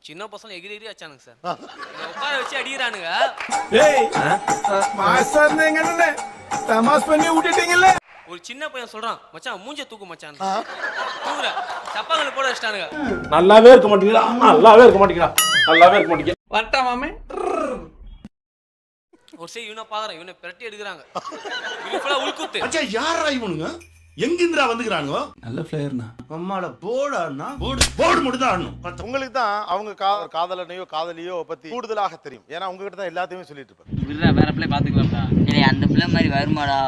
சின்ன பசங்க எகிரி எகிரி அடிச்சானுங்க சார். உட்கார வச்சு அடிக்கிறானுங்க. ஒரு சின்ன பையன் சொல்றான், மச்சான் மூஞ்ச தூக்கு மச்சான். தூக்குற சப்பாங்கல போட வச்சிட்டானுங்க. நல்லாவே இருக்க மாட்டீங்களா? நல்லாவே இருக்க மாட்டீங்களா? நல்லாவே இருக்க மாட்டீங்க. வரட்டா மாமே. ஒரு சை இவனை பாக்குறேன், இவனை பிரட்டி எடுக்கிறாங்க. இது ஃபுல்லா உள்குத்து. மச்சான் யாரா இவனுங்க? எங்கிந்திரா வந்துக்கிறானுங்க? நல்ல ஃப்ளேயர்னா. அம்மாட போடான்னா போர்டு மட்டும் தான் ஆடணும். உங்களுக்கு தான் அவங்க காதலனையோ காதலியோ பத்தி கூடுதலாக தெரியும். ஏன்னா உங்ககிட்ட தான் எல்லாத்தையுமே சொல்லிட்டு இருப்பாரு. விடுறா வேற பிள்ளை பாத்துக்கலாம்டா. ஏய் அந்த பிள்ளை மாதிரி வருமாடா?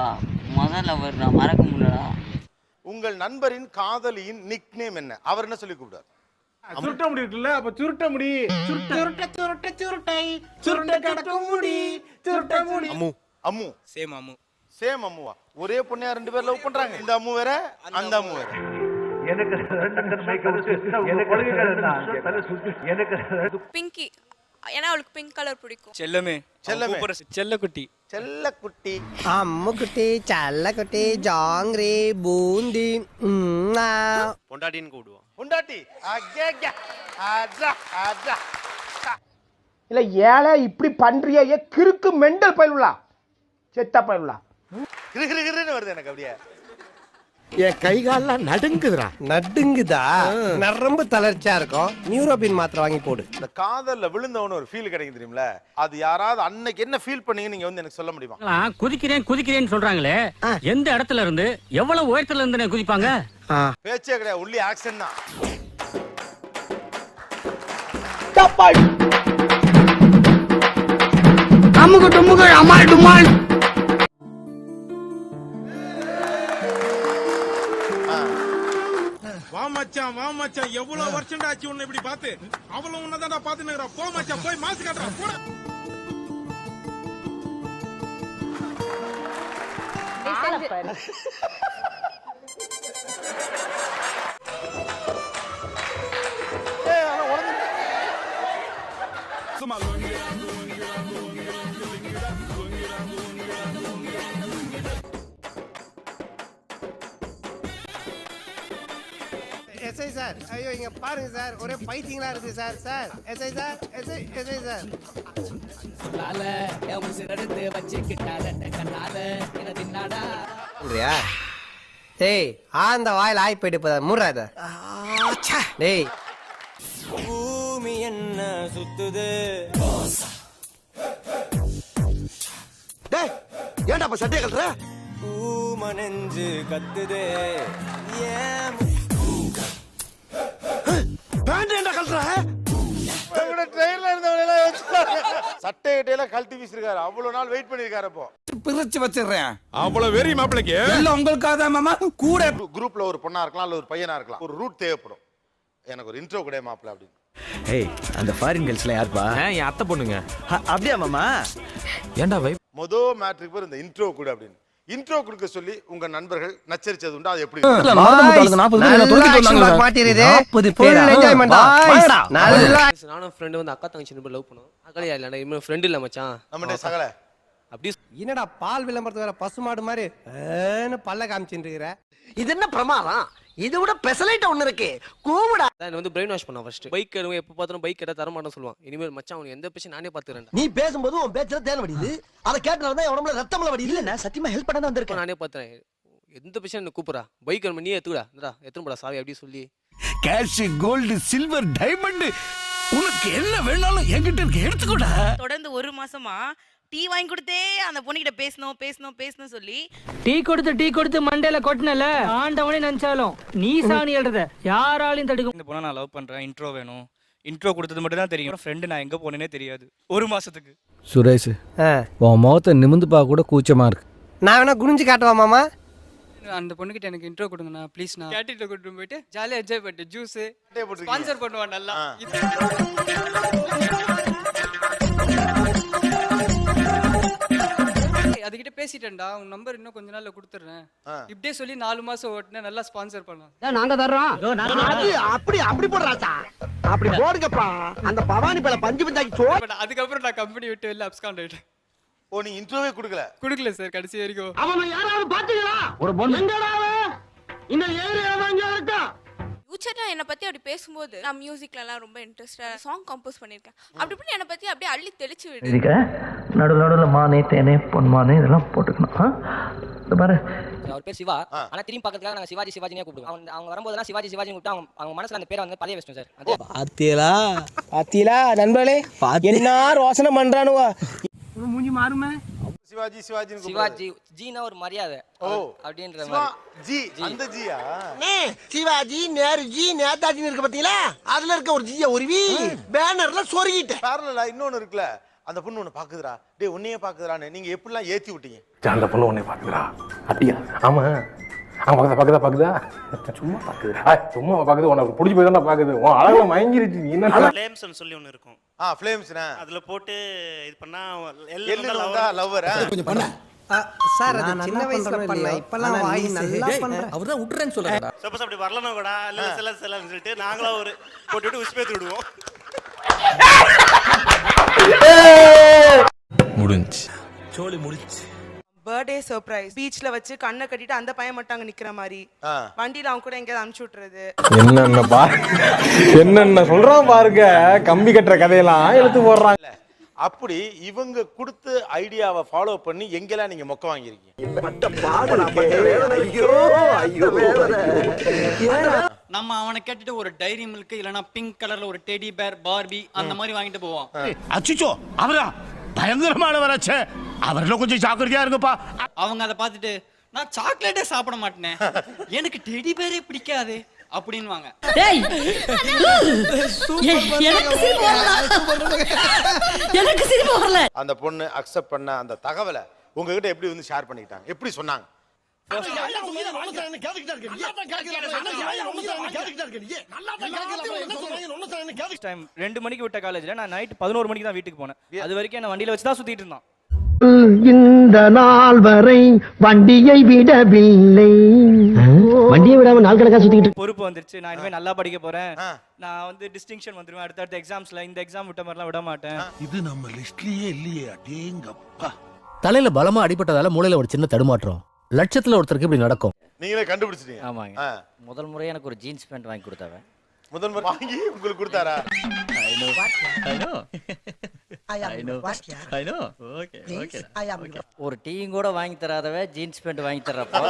முதல்ல வருடா மறக்க முடியலடா. உங்கள் நண்பரின் காதலியின் நிக் நேம் என்ன? அவர் என்ன சொல்லி கூப்பிடுவார்? சுருட்ட முடி இருக்குல்ல, அப்ப சுருட்ட முடி. சுருட்ட கடக்க முடி. சுருட்ட முடி. அம்மு. அம்மு. சேம் அம்மு. சேம் அம்முவா? ஒரே பொண்ணையா ரெண்டு பேர் லவ் பண்றாங்க? இந்த அம்மு வேற, அந்த அம்மு வேற. பிங்கி, ஏன்னா அவளுக்கு பிங்க் கலர் பிடிக்கும். செல்லமே. செல்லமே. செல்லக்குட்டி. செல்லக்குட்டி. அம்முக்குட்டி செல்லக்குட்டி ஜாங்கிரி பூந்தி பொண்டாட்டின்னு கூப்பிடுவோம். பொண்டாட்டி. இல்ல ஏழை இப்படி பண்றியே கிறுக்கு மெண்டல் பயிலுலா செத்த பயிலுலா கிருகிருகிருன்னு வருது எனக்கு அப்படியே. என் கை கால்லாம் நடுங்குதுடா. நடுங்குதா? நரம்பு தளர்ச்சியா இருக்கும். நியூரோபின் மாத்திரை வாங்கி போடு. இந்த காதல்ல விழுந்தவன ஒரு ஃபீல் கிடைக்கும் தெரியுமில? அது யாராவது அன்னைக்கு என்ன ஃபீல் பண்ணீங்க நீங்க வந்து எனக்கு சொல்ல முடியுமா? குதிக்கிறேன்னு சொல்றாங்களே, எந்த இடத்துல இருந்து எவ்வளவு உயரத்துல இருந்து குதிப்பாங்க? பேச்சே கிடையாது, உள்ளி ஆக்சன் தான். அம்முக்கு டும்முக்கு அமால் டுமால். வா மச்சான் எவ்வளவு வருஷம் ஆச்சு உன்னை இப்படி பார்த்து. அவ்வளவு உன்னதான்டா பாத்துன்னு போ மச்சான், போய் மாசு காட்டுறா போட. எஸ்ஐ சார், ஐயோ இங்க பாருங்க சார், ஒரே பைத்தியங்களா இருக்கு sir. Sir SI sir, SI sir. டேய் ஆந்த வாயில் ஆய் போயிட்டு போதா மூடுறாத. டேய் பூமி என்ன சுத்துது. டேய் ஏன்டா அப்ப சட்டைய கல்ற? பூம நெஞ்சு கத்துது. ஏன் பேண்ட் ஏன்டா கல்ற? ட்ரெயின்ல இருந்தவங்க சட்டை கட்டையெல்லாம் கழட்டி வீசிருக்காரு. அவ்வளவு நாள் வெயிட் பண்ணிருக்காரு. அப்போ பிரிச்சு வச்சிடுறேன். அவ்வளவு வெறி மாப்பிளைக்கு எல்லாம் உங்களுக்காக தான் மாமா. கூட குரூப்ல ஒரு பொண்ணா இருக்கலாம், அல்ல ஒரு பையனா இருக்கலாம். ஒரு ரூட் தேவைப்படும். எனக்கு ஒரு இன்ட்ரோ கூட மாப்பிள அப்படின்னு. ஏய் அந்த ஃபாரின் கேர்ள்ஸ்ல யாருப்பா? என் அத்தை பொண்ணுங்க. அப்படியே மாமா. ஏன்டா வை மேட்ரிக் பேர் இந்த இன்ட்ரோ கூட அப்படின்னு. இன்ட்ரோ கொடுக்க சொல்லி உங்க நண்பர்கள் நச்சரிச்சது உண்டு. அது எப்படி? நானும் ஃப்ரெண்ட் வந்து அக்கா தங்கச்சி நம்பர் லவ் பண்ணோம். அக்கலையா இல்ல இனிமே ஃப்ரெண்ட் இல்ல மச்சான். நம்மட்ட சகல அப்படி என்னடா பால் விளம்பரத்து வேற பசுமாடு மாதிரி பல்ல காமிச்சுட்டு இருக்கிற? இது என்ன பிரமாதம்? இது விட பெசலைட் ஒண்ணு இருக்கு. கூவுடா. நான் வந்து பிரெயின் வாஷ் பண்ணேன் ஃபர்ஸ்ட். பைக் எடுங்க, எப்ப பார்த்தாலும் பைக் கேட்டா தர மாட்டேன்னு சொல்லுவான். இனிமேல் மச்சான் அவனுக்கு எந்த பிரச்சனை நானே பாத்துறேன். நீ பேசும்போது உன் பேச்சுல தேன் வடியுது. அத கேட்டனால தான் உடம்புல ரத்தம்ல வடியுது. இல்ல சத்தியமா ஹெல்ப் பண்ண வந்திருக்கேன். நானே பாத்துறேன். எந்த பிரச்சனை என்ன கூப்பிடுறா, பைக் நீ எடுத்துடா, இந்தா எத்தனை போடா சாவி அப்படி சொல்லி. கேஷ், கோல்டு, சில்வர், டைமண்ட் உனக்கு என்ன வேணாலும் என்கிட்ட இருக்கு, எடுத்துக்கோடா. தொடர்ந்து ஒரு மாசமா டீ வாங்கி கொடுத்தே அந்த பொண்ணுகிட்ட பேசணும் சொல்லி டீ கொடுத்து மண்டையில கொட்டினல ஆண்டவனே நினைச்சாலும் நீ சாணி எழுறத யாராலையும் தடுக்க. இந்த பொண்ணை நான் லவ் பண்றேன், இன்ட்ரோ வேணும். இன்ட்ரோ கொடுத்தது மட்டும் தான் தெரியும். ஃப்ரெண்டு நான் எங்க போனேனே தெரியாது ஒரு மாசத்துக்கு. சுரேஷ், உன் முகத்தை நிமிந்து பார்க்க கூட கூச்சமா இருக்கு. நான் வேணா குனிஞ்சு காட்டுவா மாமா? அந்த பொண்ணுகிட்ட எனக்கு இன்ட்ரோ கொடுங்கண்ணா ப்ளீஸ். நான் கேட்டிட்டு கூட்டிட்டு போயிட்டு ஜாலியா என்ஜாய் பண்ணிட்டு ஜூஸ் ஸ்பான்சர் பண்ணுவான் நல்லா. அதுகிட்ட பேசிட்டேன்டா, உன் நம்பர் இன்னும் கொஞ்ச நாள்ல கொடுத்துறேன் இப்படியே சொல்லி 4 மாசம் ஓட்டுனேன். நல்லா ஸ்பான்சர் பண்ணலாம். நாங்க தர்றோம். அப்படி போடுறாச்சா? அப்படி போடுங்கப்பா. அந்த பவானி பல பஞ்சு பஞ்சாக்கி சோ. அதுக்கப்புறம் நான் கம்பெனி விட்டு வெளில அப்ஸ்காண்ட் ஆயிட்டேன். ஓ நீ இன்ட்ரோவே கொடுக்கல சார் கடைசி வரைக்கும். அவன் யாராவது பாத்தீங்களா? ஒரு பொண்ணு எங்கடா அவன்? இந்த ஏரியால தான் இங்க இருக்கா. ஃபியூச்சர்ல என்னை பத்தி அப்படி பேசும்போது நான் மியூசிக்ல எல்லாம் ரொம்ப இன்ட்ரெஸ்டா சாங் கம்போஸ் பண்ணிருக்கேன். அப்படி இப்படி என்னை பத்தி அப்படியே அள்ளி தெளிச்சு விடு. நடுவில் மானே தேனே பொன்மானே இதெல்லாம் போட்டுக்கணும். பாரு அவர் பேர் சிவா. ஆனா திரும்பி பார்க்கறதுக்காக நாங்க சிவாஜி சிவாஜினே கூப்பிடுவோம். அவங்க வரும்போதெல்லாம் சிவாஜி சிவாஜி கூப்பிட்டு அவங்க மனசுல அந்த பேரை வந்து பதிய வச்சிட்டோம் சார். பாத்தீங்களா நண்பர்களே என்ன ரோசனை பண்றானுவா. மூஞ்சி மாறுமே. சிவாஜி சிவாஜி சிவாஜி ஜீனா ஒரு மரியாதை. ஓ அப்படின்ற மாதிரி. ஜி அந்த ஜியா சிவாஜி நேருஜி நேதாஜி இருக்கு பாத்தீங்களா, அதுல இருக்க ஒரு ஜிய உருவி பேனர்ல சொருகிட்டேன். பேரலா இன்னொன்னு இருக்குல்ல, அந்த பொண்ணு ஒண்ணு பாக்குதுடா, டேய் உன்னையே பாக்குதுடான்னு நீங்க எப்படிலாம் ஏத்தி விட்டீங்க? அந்த பொண்ணு உன்னை பாக்குதுடா. அப்படியா? ஆமா. அவங்க பாக்குதா சும்மா பாக்குது. சும்மா பாக்குது. உனக்கு பிடிச்சி போய் தான் பாக்குது. உன் அழகுல மயங்கிருச்சு. என்ன ஃப்ளேம்ஸ்னு சொல்லி ஒன்று இருக்கும். ஃப்ளேம்ஸ்னா அதுல போட்டு இது பண்ணா எல்லாம் லவ்வர். கொஞ்சம் பண்ண சார் அது சின்ன வயசுல பண்ணல, இப்பலாம் வாய் நல்லா பண்றேன். அவர்தான் விட்டுறேன்னு சொல்றாங்க. சப்போஸ் அப்படி வரலனா கூட இல்ல செல்லன்னு சொல்லிட்டு நாங்களா ஒரு போட்டுட்டு உஸ்பேத்து விடுவோம். முடிஞ்சு சோலி முடிச்சு. பர்த்டே சர்ப்ரைஸ் பீச்ல வச்சு கண்ணை கட்டிட்டு அந்த பையன் மட்டும் அங்க நிக்கிற மாதிரி வண்டியில அவங்க கூட எங்கேயாவது அனுப்பிச்சு விட்டுறது. என்னென்ன சொல்றான் பாருங்க. கம்பி கட்டுற கதையெல்லாம் எடுத்து போடுறாங்க. அப்படி இவங்க கொடுத்த ஐடியாவை ஃபாலோ பண்ணி எங்கெல்லாம் நீங்க மொக்க வாங்கியிருக்கீங்க? நம்ம அவனை கேட்டுட்டு ஒரு டைரி மில்க் இல்லனா பிங்க் கலர்ல ஒரு டெடி பேர் பார்பி அந்த மாதிரி வாங்கிட்டு போவோம். அச்சுச்சோ அவரா பயங்கரமானவராச்சே, அவர்ல கொஞ்சம் ஜாக்கிரதையா இருங்கப்பா. அவங்க அதை பார்த்துட்டு நான் சாக்லேட்டே சாப்பிட மாட்டேனே, எனக்கு டெடி பேரே பிடிக்காது அப்படின்வாங்க. அந்த பொண்ணு அக்செப்ட் பண்ண அந்த தகவலை உங்ககிட்ட எப்படி வந்து ஷேர் பண்ணிக்கிட்டாங்க, எப்படி சொன்னாங்க? டைம் 2 மணிக்கு விட்ட காலேஜ்ல நான் நைட் 11 மணிக்கு தான் வீட்டுக்கு போனேன். அது வரைக்கும் என்ன வண்டியில வச்சு தான் சுத்திட்டு இருந்தான். இந்த நாள் வரை வண்டியை விடவில்லை. வண்டியை விடாம நாள் கணக்கா சுத்திக்கிட்டு பொறுப்பு வந்துருச்சு. நான் இனிமே நல்லா படிக்க போறேன். நான் வந்து டிஸ்டிங்ஷன் வந்துருவேன் அடுத்த எக்ஸாம்ஸ்ல. இந்த எக்ஸாம் விட்ட மாதிரிலாம் விட மாட்டேன். இது நம்ம லிஸ்ட்லயே இல்லையே. அடேங்கப்பா. தலையில பலமா அடிபட்டதால மூளையில ஒரு சின்ன தடுமாற்றம். லட்சத்துல ஒருத்தருக்கு இப்படி நடக்கும். நீங்களே கண்டுபிடிச்சிட்டீங்க? ஆமாங்க. முதல் முறையா எனக்கு ஒரு ஜீன்ஸ் பேண்ட் வாங்கி கொடுத்தாங்க. முதல் முறை வாங்கி உங்களுக்கு கொடுத்தாரா? ஒரு டீயும் கூட வாங்கி தராதவ ஜீன்ஸ் பேண்ட் வாங்கி தர்றப்போ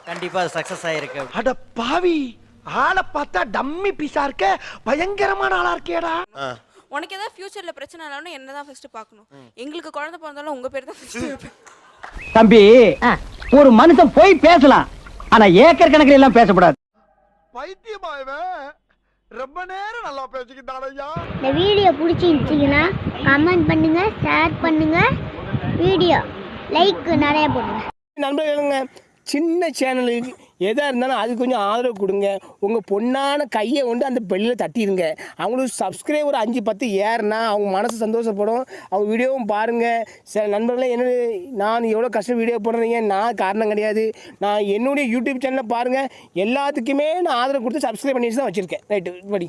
கண்டிப்பா சக்சஸ் ஆயிருக்கு. அட பாவி, ஆளை பார்த்தா டம்மி பீஸா இருக்க, பயங்கரமான ஆளா இருக்கேடா. உனக்கு ஏதாவது ஃபியூச்சர்ல பிரச்சனை ஆனாலும் என்னதான் ஃபர்ஸ்ட் பார்க்கணும். எங்களுக்கு குழந்தை பிறந்தாலும் உங்க பேர் தான் ஃபர்ஸ்ட். தம்பி, ஒரு மனுஷன் போய் பேசலாம், ஆனா ஏக்கர் கணக்கில் எல்லாம் பேசக்கூடாது. பைத்தியமா இவன், ரொம்ப நேரம் நல்லா பேசிக்கிட்டானையா. இந்த வீடியோ பிடிச்சிருந்துச்சுன்னா கமெண்ட் பண்ணுங்க, ஷேர் பண்ணுங்க, வீடியோ லைக் நிறைய போடுங்க. நண்பர்களுங்க, சின்ன சேனலுக்கு எதாக இருந்தாலும் அது கொஞ்சம் ஆதரவு கொடுங்க. உங்கள் பொண்ணான கையை கொண்டு அந்த பெல்லில் தட்டிடுங்க. அவங்களுக்கு சப்ஸ்கிரைபர் 5-10 ஏறுனா அவங்க மனசு சந்தோஷப்படும். அவங்க வீடியோவும் பாருங்கள். சில நண்பர்களே, என்ன நான் எவ்வளோ கஷ்டம் வீடியோ போடுறீங்க, நான் காரணம் கிடையாது. நான் என்னுடைய யூடியூப் சேனலை பாருங்கள். எல்லாத்துக்குமே நான் ஆதரவு கொடுத்து சப்ஸ்கிரைப் பண்ணி தான் வச்சுருக்கேன். ரைட்டு படி.